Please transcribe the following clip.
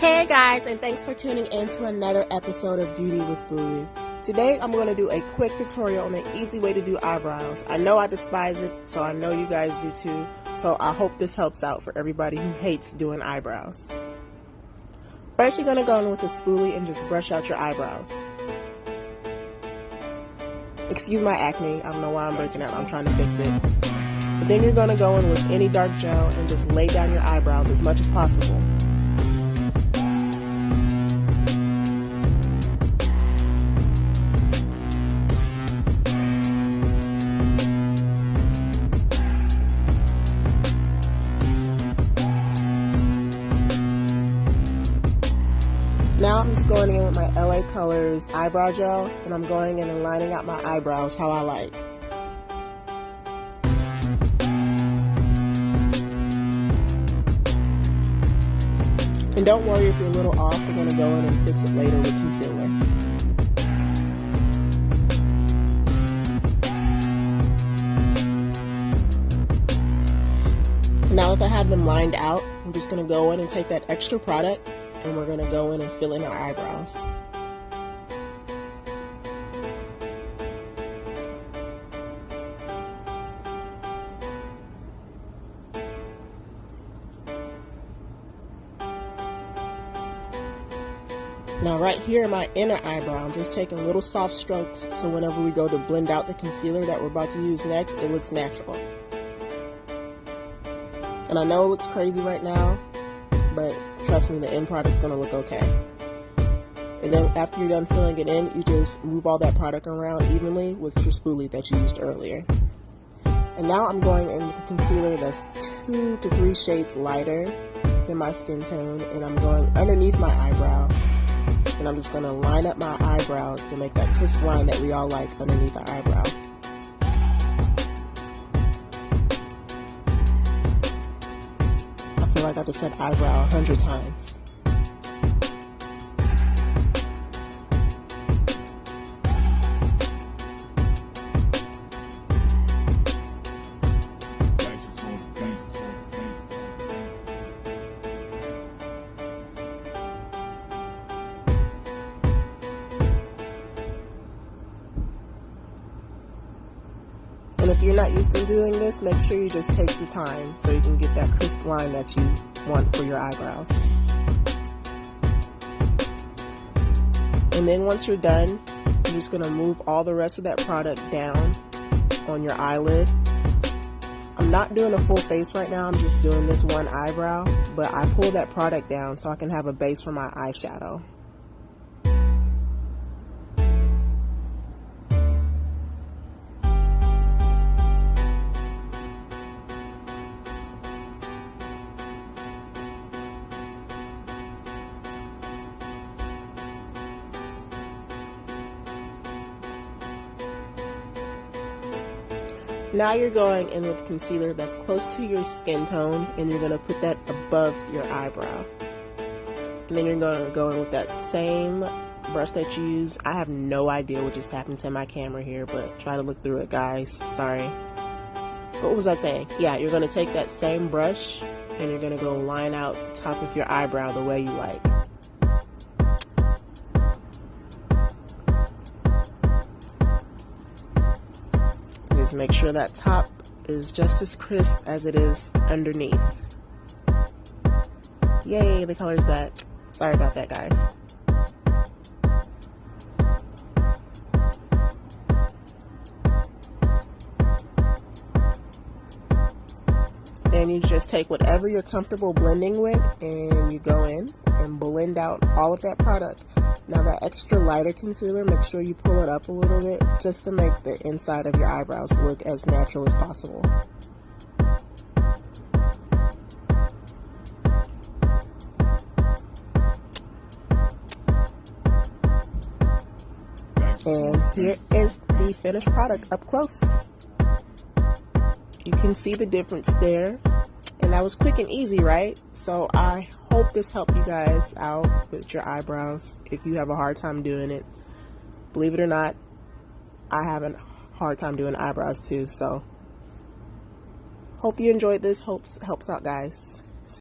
Hey guys, and thanks for tuning in to another episode of Beauty with Booty. Today I'm going to do a quick tutorial on an easy way to do eyebrows. I know I despise it, so I know you guys do too, so I hope this helps out for everybody who hates doing eyebrows. First you're going to go in with a spoolie and just brush out your eyebrows. Excuse my acne, I don't know why I'm breaking out, I'm trying to fix it. But then you're going to go in with any dark gel and just lay down your eyebrows as much as possible. Now I'm just going in with my LA Colors eyebrow gel, and I'm going in and lining out my eyebrows how I like. And don't worry if you're a little off, we're going to go in and fix it later with concealer. Now that I have them lined out, I'm just going to go in and take that extra product and we're going to go in and fill in our eyebrows. Now right here in my inner eyebrow, I'm just taking little soft strokes so whenever we go to blend out the concealer that we're about to use next, it looks natural. And I know it looks crazy right now, but trust me, the end product's gonna look okay. And then after you're done filling it in, you just move all that product around evenly with your spoolie that you used earlier. And now I'm going in with a concealer that's 2 to 3 shades lighter than my skin tone, and I'm going underneath my eyebrow. And I'm just gonna line up my eyebrow to make that crisp line that we all like underneath our eyebrow. I feel like I just said eyebrow 100 times. And if you're not used to doing this, make sure you just take your time so you can get that crisp line that you want for your eyebrows. And then once you're done, you're just going to move all the rest of that product down on your eyelid. I'm not doing a full face right now, I'm just doing this one eyebrow, but I pull that product down so I can have a base for my eyeshadow. Now you're going in with concealer that's close to your skin tone, and you're going to put that above your eyebrow. And then you're going to go in with that same brush that you use. I have no idea what just happened to my camera here, but try to look through it, guys. Sorry. What was I saying? Yeah, you're going to take that same brush, and you're going to go line out the top of your eyebrow the way you like. Just make sure that top is just as crisp as it is underneath. Yay, the color's back. Sorry about that, guys. Then you just take whatever you're comfortable blending with and you go in and blend out all of that product. Now that extra lighter concealer, make sure you pull it up a little bit just to make the inside of your eyebrows look as natural as possible. And here is the finished product up close. You can see the difference there. And that was quick and easy, right? So I hope this helped you guys out with your eyebrows if you have a hard time doing it. Believe it or not, I have a hard time doing eyebrows too. So hope you enjoyed this. Helps out, guys.